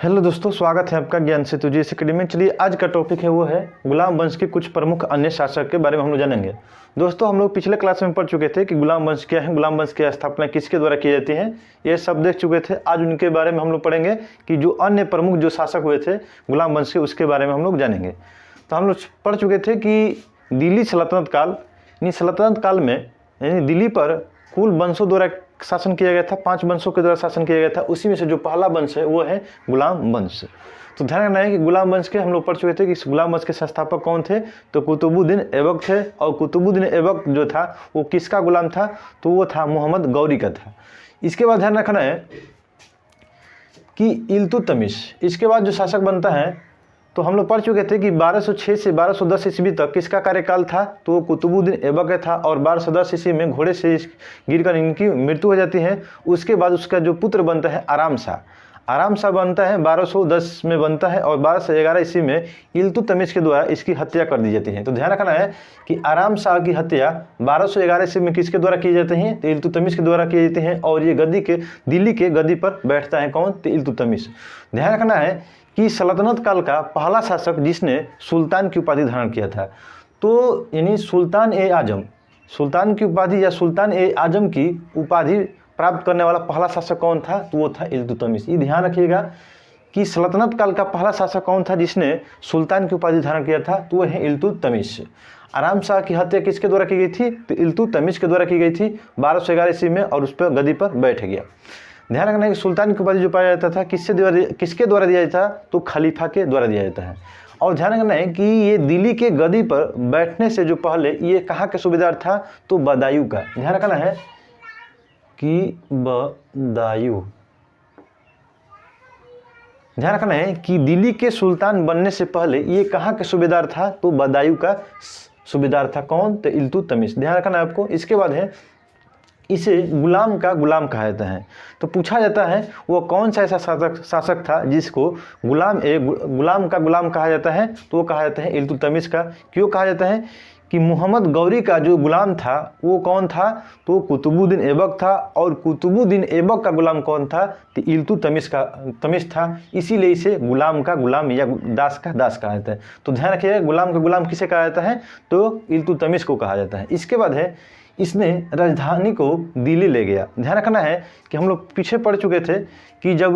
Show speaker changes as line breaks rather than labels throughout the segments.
Hello दोस्तों, स्वागत है आपका ज्ञान सेतु जी अकेडमी में। चलिए आज का टॉपिक है वो है गुलाम वंश के कुछ प्रमुख अन्य शासक के बारे में हम लोग जानेंगे। दोस्तों हम लोग पिछले क्लास में पढ़ चुके थे कि गुलाम वंश क्या है, गुलाम वंश की स्थापना किसके द्वारा की जाती है, ये सब देख चुके थे। आज उनके बारे में हम लोग पढ़ेंगे कि जो अन्य प्रमुख जो शासक हुए थे गुलाम वंश के, उसके बारे में हम लोग जानेंगे। तो हम लोग पढ़ चुके थे कि दिल्ली सल्तनत काल, यानी सल्तनत काल में यानी दिल्ली पर कुल वंशों द्वारा शासन किया गया था, 5 वंशों के द्वारा शासन किया गया था। उसी में से जो पहला वंश है वो है गुलाम वंश। तो ध्यान रखना है कि गुलाम वंश के हम लोग पढ़ चुके थे कि इस गुलाम वंश के संस्थापक कौन थे, तो कुतुबुद्दीन ऐबक थे। और कुतुबुद्दीन ऐबक जो था वो किसका गुलाम था, तो वो था मोहम्मद गौरी का था। इसके बाद ध्यान रखना है कि इल्तुतमिश, इसके बाद जो शासक बनता है, तो हम लोग पढ़ चुके थे कि 1206 से 1210 ईस्वी तक किसका कार्यकाल था, तो वो कुतुबुद्दीन ऐबक का था। और 1210 ईस्वी में घोड़े से गिरकर इनकी मृत्यु हो जाती है। उसके बाद उसका जो पुत्र बनता है आराम शाह, आराम शाह बनता है 1210 में बनता है। और 1211 ईस्वी में इल्तुतमिश के द्वारा इसकी हत्या कर दी जाती है। तो ध्यान रखना है कि आराम शाह की हत्या 1211 ईस्वी में किसके द्वारा की जाती है, तो इल्तुतमिश के द्वारा की जाती है। और ये दिल्ली के गद्दी पर बैठता है कौन, तो इल्तुतमिश। ध्यान रखना है कि सल्तनत काल का पहला शासक जिसने सुल्तान की उपाधि धारण किया था, तो यानी सुल्तान ए आजम, सुल्तान की उपाधि या सुल्तान ए आजम की उपाधि प्राप्त करने वाला पहला शासक कौन था, तो वो था इल्तुतमिश। ये ध्यान रखिएगा कि सल्तनत काल का पहला शासक कौन था जिसने सुल्तान की उपाधि धारण किया था, तो वो है इल्तुतमिश। आराम शाह की हत्या किसके द्वारा की गई थी, तो इल्तुतमिश के द्वारा की गई थी 1211 ईस्वी में, और उस पर गद्दी पर बैठ गया। ध्यान रखना है कि सुल्तान की उपाधि जो पाया जाता था किसके द्वारा दिया जाता, तो खलीफा के द्वारा दिया जाता है। और ध्यान रखना है कि ये दिल्ली के गद्दी पर बैठने से जो पहले ये कहाँ के सूबेदार था, तो बदायूं का। ध्यान रखना है कि बदायूं, ध्यान रखना है कि दिल्ली के सुल्तान बनने से पहले ये कहाँ के सूबेदार था, तो बदायूं का सूबेदार था कौन, तो इल्तुतमिश। ध्यान रखना है आपको। इसके बाद है इसे गुलाम का गुलाम कहा जाता है। तो पूछा जाता है वो कौन सा ऐसा शासक था जिसको गुलाम का गुलाम कहा जाता है, तो वो कहा जाता है इल्तुतमिश का। क्यों कहा जाता है कि मोहम्मद गौरी का जो गुलाम था वो कौन था, तो कुतुबुद्दीन ऐबक था। और कुतुबुद्दीन ऐबक का गुलाम कौन था, तो इल्तुतमिश था। इसीलिए इसे गुलाम का गुलाम या दास का दास कहा जाता है। तो ध्यान रखिएगा गुलाम का गुलाम किसे कहा जाता है, तो इल्तुतमिश को कहा जाता है। इसके बाद है इसने राजधानी को दिल्ली ले गया। ध्यान रखना है कि हम लोग पीछे पढ़ चुके थे कि जब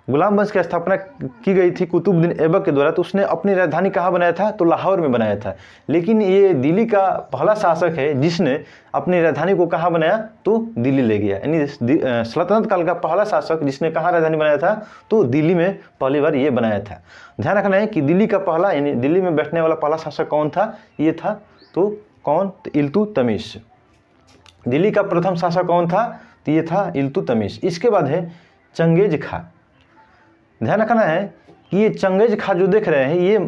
गुलाम वंश की स्थापना की गई थी कुतुबुद्दीन ऐबक के द्वारा, तो उसने अपनी राजधानी कहाँ बनाया था, तो लाहौर में बनाया था। लेकिन ये दिल्ली का पहला शासक है जिसने अपनी राजधानी को कहाँ बनाया, तो दिल्ली ले गया। यानी सल्तनत काल का पहला शासक जिसने कहाँ राजधानी बनाया था, तो दिल्ली में पहली बार ये बनाया था। ध्यान रखना है कि दिल्ली का पहला यानी दिल्ली में बैठने वाला पहला शासक कौन था, ये था तो कौन, तो इल्तुतमिश। दिल्ली का प्रथम शासक कौन था, तो ये था इल्तुतमिश। इसके बाद है चंगेज खां। ध्यान रखना है कि ये चंगेज खां जो देख रहे हैं ये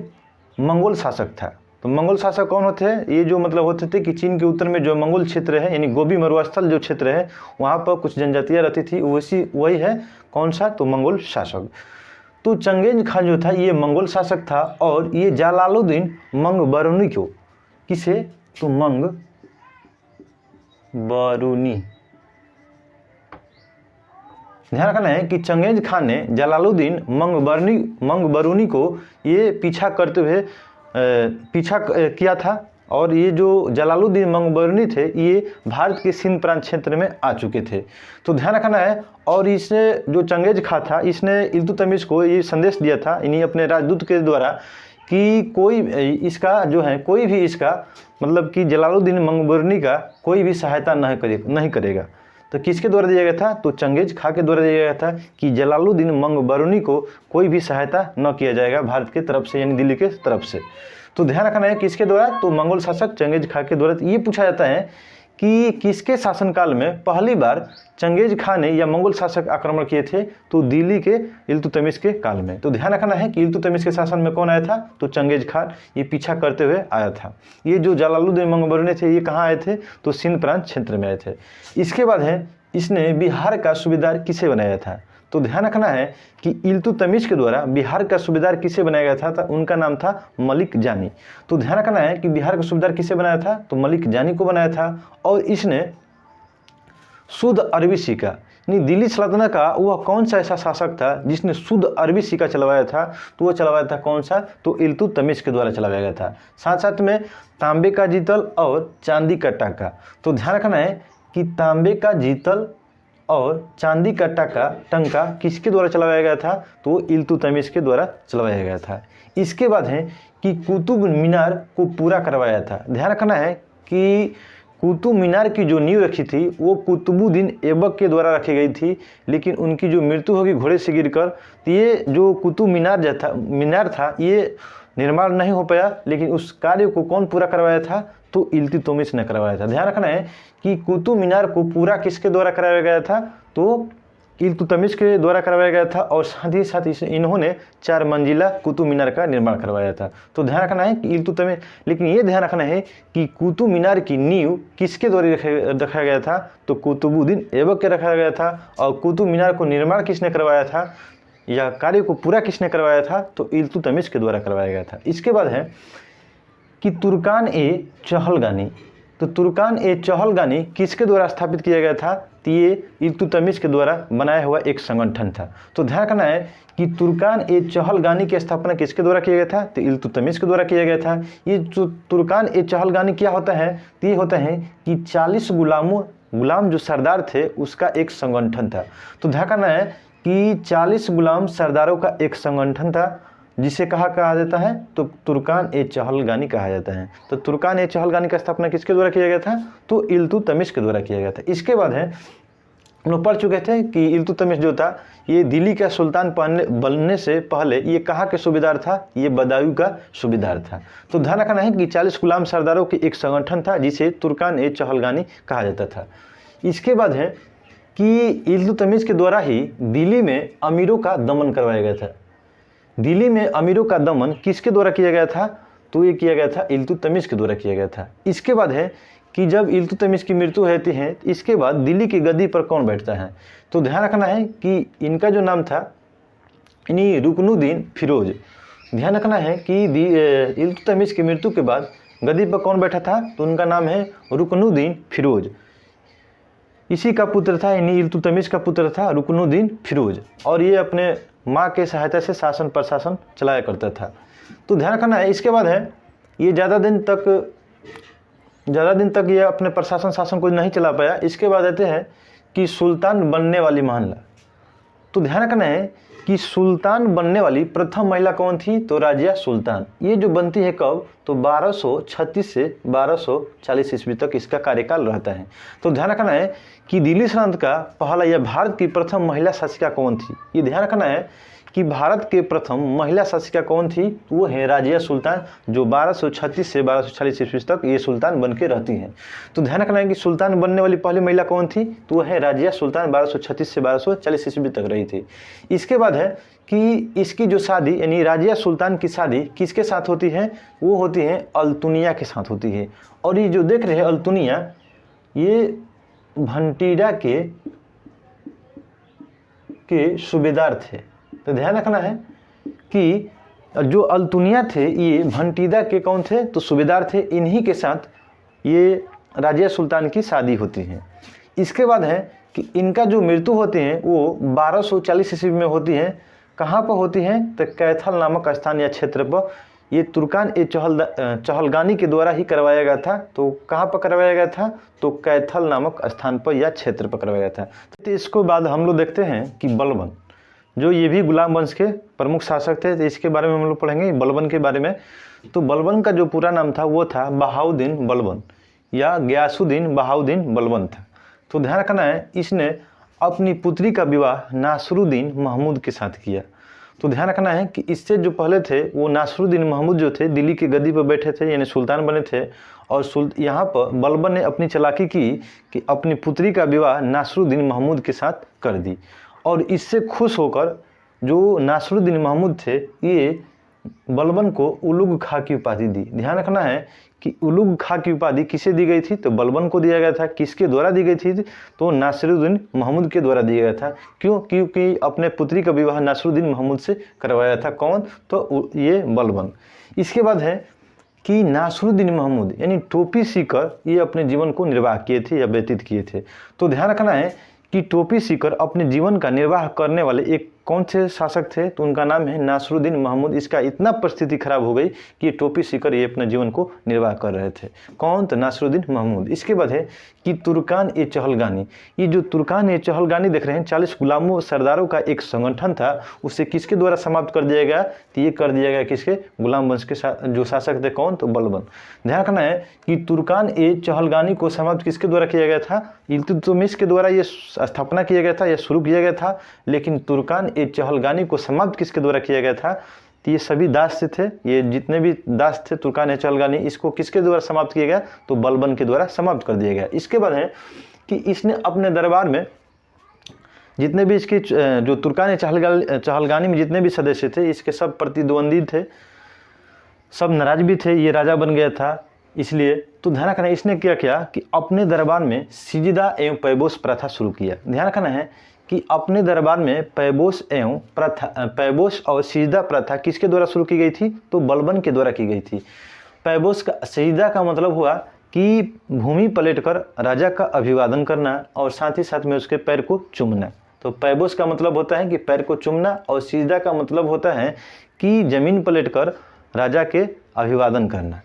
मंगोल शासक था। तो मंगोल शासक कौन होते हैं, ये जो मतलब होते थे कि चीन के उत्तर में जो मंगोल क्षेत्र है यानी गोबी मरुस्थल जो क्षेत्र है वहाँ पर कुछ जनजातियाँ रहती थी, वही है कौन सा, तो मंगोल शासक। तो चंगेज खां जो था ये मंगोल शासक था। और ये जलालुद्दीन मंगबरूनी को, किसे, तो मंगबरूनी। ध्यान रखना है कि चंगेज खान ने जलालुद्दीन मंगबरूनी को ये पीछा किया था। और ये जो जलालुद्दीन मंगबरूनी थे ये भारत के सिंध प्रांत क्षेत्र में आ चुके थे। तो ध्यान रखना है। और इसने जो चंगेज खां था इसने इल्तुतमिश को ये संदेश दिया था इन्हीं अपने राजदूत के द्वारा कि कोई इसका जो है कोई भी इसका मतलब कि जलालुद्दीन मंगबरूनी का कोई भी सहायता नहीं करेगा। तो किसके द्वारा दिया गया था, तो चंगेज खां के द्वारा दिया गया था कि जलालुद्दीन मंगबरूनी को कोई भी सहायता न किया जाएगा भारत के तरफ से यानी दिल्ली के तरफ से। तो ध्यान रखना है किसके द्वारा, तो मंगोल शासक चंगेज खां के द्वारा। ये पूछा जाता है कि किसके शासनकाल में पहली बार चंगेज खां ने या मंगोल शासक आक्रमण किए थे, तो दिल्ली के इल्तुतमिश के काल में। तो ध्यान रखना है कि इल्तुतमिश के शासन में कौन आया था, तो चंगेज खां ये पीछा करते हुए आया था। ये जो जलालुद्दीन मंगबरूनी थे ये कहाँ आए थे, तो सिंध प्रांत क्षेत्र में आए थे। इसके बाद है इसने बिहार का सूबेदार किसे बनाया था, तो ध्यान रखना है कि इल्तुतमिश के द्वारा बिहार का सूबेदार किसे बनाया गया था, तो उनका नाम था मलिक जानी। तो ध्यान रखना है कि बिहार का सूबेदार किसे बनाया था, तो मलिक जानी को बनाया था। और इसने शुद्ध अरबी सीखा, यानी दिल्ली सल्तनत का वह कौन सा ऐसा शासक था जिसने शुद्ध अरबी सिक्का चलवाया था, तो वो चलवाया था कौन सा, तो इल्तुतमिश के द्वारा चलवाया गया था। साथ साथ में तांबे का जीतल और चांदी का टाका। तो ध्यान रखना है कि तांबे का जीतल और चांदी का टंका किसके द्वारा चलवाया गया था, तो इल्तुतमिश के द्वारा चलवाया गया था। इसके बाद है कि कुतुब मीनार को पूरा करवाया था। ध्यान रखना है कि कुतुब मीनार की जो नींव रखी थी वो कुतुबुद्दीन ऐबक के द्वारा रखी गई थी, लेकिन उनकी जो मृत्यु होगी घोड़े से गिरकर, तो ये जो कुतुब मीनार था ये निर्माण नहीं हो पाया, लेकिन उस कार्य को कौन पूरा करवाया था, तो इल्तुतमिश ने करवाया था। ध्यान रखना है कि कुतुब मीनार को पूरा किसके द्वारा कराया गया था, तो इल्तुतमिश के द्वारा करवाया गया था, और साथ ही साथ इन्होंने 4 मंजिला कुतुब मीनार का निर्माण करवाया था। तो ध्यान रखना है कि इल्तुतमिश, लेकिन ये ध्यान रखना है कि कुतुब मीनार की नींव किसके द्वारा रखा गया था, तो कुतुबुद्दीन ऐबक के रखा गया था। और कुतुब मीनार को निर्माण किसने करवाया था, या कार्य को पूरा किसने करवाया था, तो इल्तुतमिश के द्वारा करवाया गया था। इसके बाद है कि तुर्कान ए चहलगानी। तो तुर्कान ए चहलगानी किसके द्वारा स्थापित किया गया था, तो ये इल्तुतमिश के द्वारा बनाया हुआ एक संगठन था। तो ध्यान रखना है कि तुर्कान ए चहलगानी की स्थापना किसके द्वारा किया गया था, तो इल्तुतमिश के द्वारा किया गया था। ये जो तुर्कान ए चहलगानी क्या होता है, तो ये होता है कि 40 गुलाम जो सरदार थे उसका एक संगठन था। तो ध्यान रखना है कि 40 गुलाम सरदारों का एक संगठन था, जिसे कहा जाता है, तो तुर्कान ए चहलगानी कहा जाता है। तो तुर्कान ए चहलगानी का स्थापना किसके द्वारा किया गया था, तो इल्तुतमिश के द्वारा किया गया था। इसके बाद है हम लोग पढ़ चुके थे कि इल्तुतमिश जो था ये दिल्ली का सुल्तान बनने से पहले ये कहाँ के सूबेदार था, ये बदायूं का सूबेदार था। तो ध्यान रखना है कि 40 गुलाम सरदारों की एक संगठन था जिसे तुर्कान ए चहलगानी कहा जाता था। इसके बाद है कि इल्तुतमिश के द्वारा ही दिल्ली में अमीरों का दमन करवाया गया था। दिल्ली में अमीरों का दमन किसके द्वारा किया गया था, तो ये किया गया था इल्तुतमिश के द्वारा किया गया था। इसके बाद है कि जब इल्तुतमिश की मृत्यु होती है, इसके बाद दिल्ली की गद्दी पर कौन बैठता है, तो ध्यान रखना है कि इनका जो नाम था यानी रुकनुद्दीन फिरोज। ध्यान रखना है कि इल्तुतमिश की मृत्यु के बाद गद्दी पर कौन बैठा था, तो उनका नाम है रुकनुद्दीन फिरोज। इसी का पुत्र था, यानी इल्तुतमिश का पुत्र था रुकनुद्दीन फिरोज, और ये अपने माँ के सहायता से शासन प्रशासन चलाया करता था। तो ध्यान रखना है। इसके बाद है ये ज़्यादा दिन तक ये अपने प्रशासन शासन को नहीं चला पाया। इसके बाद आते हैं कि सुल्तान बनने वाली महिला। तो ध्यान रखना है कि सुल्तान बनने वाली प्रथम महिला कौन थी, तो राजिया सुल्तान। ये जो बनती है कब, तो 1236 से 1240 ईस्वी तक इसका कार्यकाल रहता है। तो ध्यान रखना है कि दिल्ली सल्तनत का पहला या भारत की प्रथम महिला शासिका कौन थी, ये ध्यान रखना है कि भारत के प्रथम महिला शासिका कौन थी, तो वो है राजिया सुल्तान, जो 1236 से 1240 ईस्वी तक ये सुल्तान बन के रहती हैं। तो ध्यान रखना है कि सुल्तान बनने वाली पहली महिला कौन थी, तो वो है राजिया सुल्तान, 1236 से 1240 ईस्वी तक रही थी। इसके बाद है कि इसकी जो शादी यानी राजिया सुल्तान की शादी किसके साथ होती है, वो होती है अल्तुनिया के साथ होती है। और ये जो देख रहे हैं अल्तुनिया, ये भंटीरा के सूबेदार थे। तो ध्यान रखना है कि जो अल्तुनिया थे ये भंटीदा के कौन थे, तो सूबेदार थे। इन्हीं के साथ ये राजिया सुल्तान की शादी होती है। इसके बाद है कि इनका जो मृत्यु होते हैं वो 1240 ईस्वी में होती है। कहाँ पर होती है, तो कैथल नामक स्थान या क्षेत्र पर। ये तुर्कान ए चहलगानी के द्वारा ही करवाया गया था। तो कहाँ पर करवाया गया था, तो कैथल नामक स्थान पर या क्षेत्र पर करवाया गया था। तो इसके बाद हम लोग देखते हैं कि बलबन, जो ये भी गुलाम वंश के प्रमुख शासक थे। तो इसके बारे में हम लोग पढ़ेंगे बलबन के बारे में। तो बलबन का जो पूरा नाम था वो था बहाउद्दीन बलबन या गयासुद्दीन बहाउद्दीन बलबन था। तो ध्यान रखना है इसने अपनी पुत्री का विवाह नासरुद्दीन महमूद के साथ किया। तो ध्यान रखना है कि इससे जो पहले थे वो नासरुद्दीन महमूद जो थे दिल्ली की गद्दी पर बैठे थे, यानी सुल्तान बने थे। और यहाँ पर बलबन ने अपनी चालाकी की कि अपनी पुत्री का विवाह नासरुद्दीन महमूद के साथ कर दी। और इससे खुश होकर जो नासरुद्दीन महमूद थे ये बलबन को उलुग खां की उपाधि दी। ध्यान रखना है कि उलुग खां की उपाधि किसे दी गई थी, तो बलबन को दिया गया था। किसके द्वारा दी गई थी, तो नासिरुद्दीन महमूद के द्वारा दिया गया था। क्यों, क्योंकि अपने पुत्री का विवाह नासिरुद्दीन महमूद से करवाया था। कौन, तो ये बलबन। इसके बाद है कि नासिरुद्दीन महमूद यानी टोपी सीकर ये अपने जीवन को निर्वाह किए थे या व्यतीत किए थे। तो ध्यान रखना है कि टोपी सीकर अपने जीवन का निर्वाह करने वाले एक कौन से शासक थे, तो उनका नाम है नासरुद्दीन महमूद। इसका इतना परिस्थिति खराब हो गई कि ये टोपी सीकर ये अपने जीवन को निर्वाह कर रहे थे। कौन? तो नासरुद्दीन महमूद। इसके बाद है कि तुर्कान ए चहलगानी। ये जो तुर्कान ए चहलगानी देख रहे हैं 40 गुलामों सरदारों का एक संगठन था, उसे किसके द्वारा समाप्त कर दिया गया? तो ये कर दिया गया किसके? गुलाम वंश के जो शासक थे। कौन? तो बलबन। ध्यान रखना है कि तुर्कान ए चहलगानी को समाप्त किसके द्वारा किया गया था? इल्तुतमिश के द्वारा ये स्थापना किया गया था या शुरू किया गया था। लेकिन तुर्कान ए चहलगानी को समाप्त किसके द्वारा किया गया था? तो ये सभी दास थे, ये जितने भी दास थे तुर्कान ए चहलगानी, इसको किसके द्वारा समाप्त किया गया? तो बलबन के द्वारा समाप्त कर दिया गया। इसके बाद है कि इसने अपने दरबार में जितने भी इसके जो तुर्कान ए चहलगानी में जितने भी सदस्य थे, इसके सब प्रतिद्वंदी थे, सब नाराज भी थे। ये राजा बन गया था इसलिए। तो ध्यान रखना इसने क्या किया कि अपने दरबार में सिजदा एवं पैबोस प्रथा शुरू किया। ध्यान रखना है कि अपने दरबार में पैबोस और सिजदा प्रथा किसके द्वारा शुरू की गई थी? तो बलबन के द्वारा की गई थी। पैबोस का सिजदा का मतलब हुआ कि भूमि पलटकर राजा का अभिवादन करना और साथ ही साथ में उसके पैर को चूमना। तो पैबोस का मतलब होता है कि पैर को चूमना, और सिजदा का मतलब होता है कि जमीन पलटकर राजा के अभिवादन करना।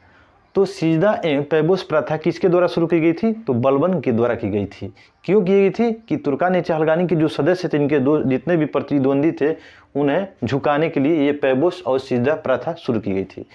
तो सिजदा एवं पैबोस प्रथा किसके द्वारा शुरू की गई थी? तो बलबन के द्वारा की गई थी। क्यों की गई थी? कि तुर्कान ए चहलगानी के जो सदस्य थे, इनके जितने भी प्रतिद्वंदी थे, उन्हें झुकाने के लिए ये पैबोस और सिजदा प्रथा शुरू की गई थी।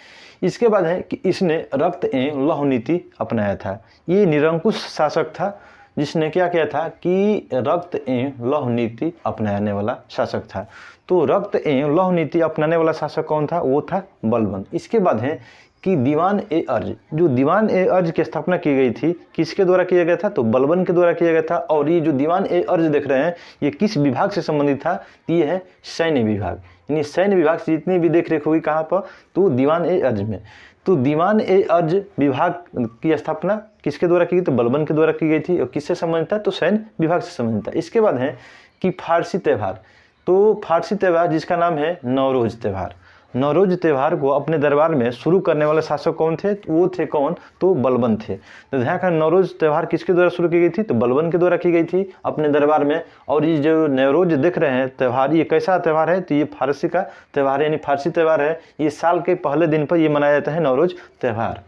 इसके बाद है कि इसने रक्त एवं लौह नीति अपनाया था। ये निरंकुश शासक था जिसने क्या किया था कि रक्त एवं लौह नीति अपनाने वाला शासक था। तो रक्त एवं लौह नीति अपनाने वाला शासक कौन था? वो था बलबन। इसके बाद है कि दीवान ए अर्ज, जो दीवान ए अर्ज की स्थापना की गई थी, किसके द्वारा किया गया था? तो बलबन के द्वारा किया गया था। और ये जो दीवान ए अर्ज देख रहे हैं, ये किस विभाग से संबंधित था? ये है सैन्य विभाग। यानी सैन्य विभाग से जितनी भी देख रेख हुई कहाँ पर? तो दीवान ए अर्ज में। तो दीवान ए अर्ज विभाग की स्थापना किसके द्वारा की गई? तो बलबन के द्वारा की गई थी। और किससे संबंधित था? तो सैन्य विभाग से संबंधित था। इसके बाद है कि फारसी त्यौहार। तो फारसी त्यौहार जिसका नाम है नौरोज त्यौहार। नौरोज त्यौहार को अपने दरबार में शुरू करने वाले शासक कौन थे? वो थे कौन? तो बलबन थे। तो ध्यान रखना नौरोज त्यौहार किसके द्वारा शुरू की गई थी? तो बलबन के द्वारा की गई थी अपने दरबार में। और ये जो नौरोज देख रहे हैं त्यौहार, ये कैसा त्यौहार है? तो ये फारसी का त्यौहार है, यानी फारसी त्यौहार है। ये साल के पहले दिन पर ये मनाया जाता है नौरोज त्यौहार।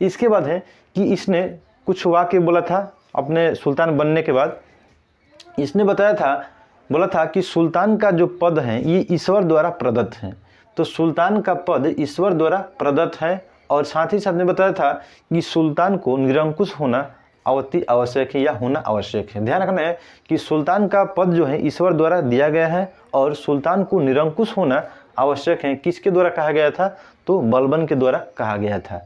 इसके बाद है कि इसने कुछ वाक्य बोला था अपने सुल्तान बनने के बाद। इसने बोला था कि सुल्तान का जो पद है ये ईश्वर द्वारा प्रदत्त है। तो सुल्तान का पद ईश्वर द्वारा प्रदत्त है। और साथ ही साथ ने बताया था कि सुल्तान को निरंकुश होना अति आवश्यक है या होना आवश्यक है। ध्यान रखना है कि सुल्तान का पद जो है ईश्वर द्वारा दिया गया है और सुल्तान को निरंकुश होना आवश्यक है। किसके द्वारा कहा गया था? तो बलबन के द्वारा कहा गया था।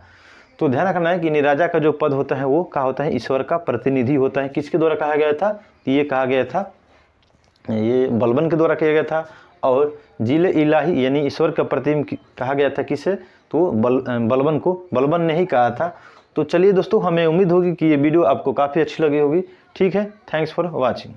तो ध्यान रखना है कि राजा का जो पद होता है वो क्या होता है? ईश्वर का प्रतिनिधि होता है। किसके द्वारा कहा गया था? ये कहा गया था, ये बलबन के द्वारा किया गया था। और जिले इलाही यानी ईश्वर का प्रतिम कहा गया था किसे? तो बलबन को बलबन ने ही कहा था। तो चलिए दोस्तों, हमें उम्मीद होगी कि ये वीडियो आपको काफ़ी अच्छी लगी होगी। ठीक है, थैंक्स फॉर वॉचिंग।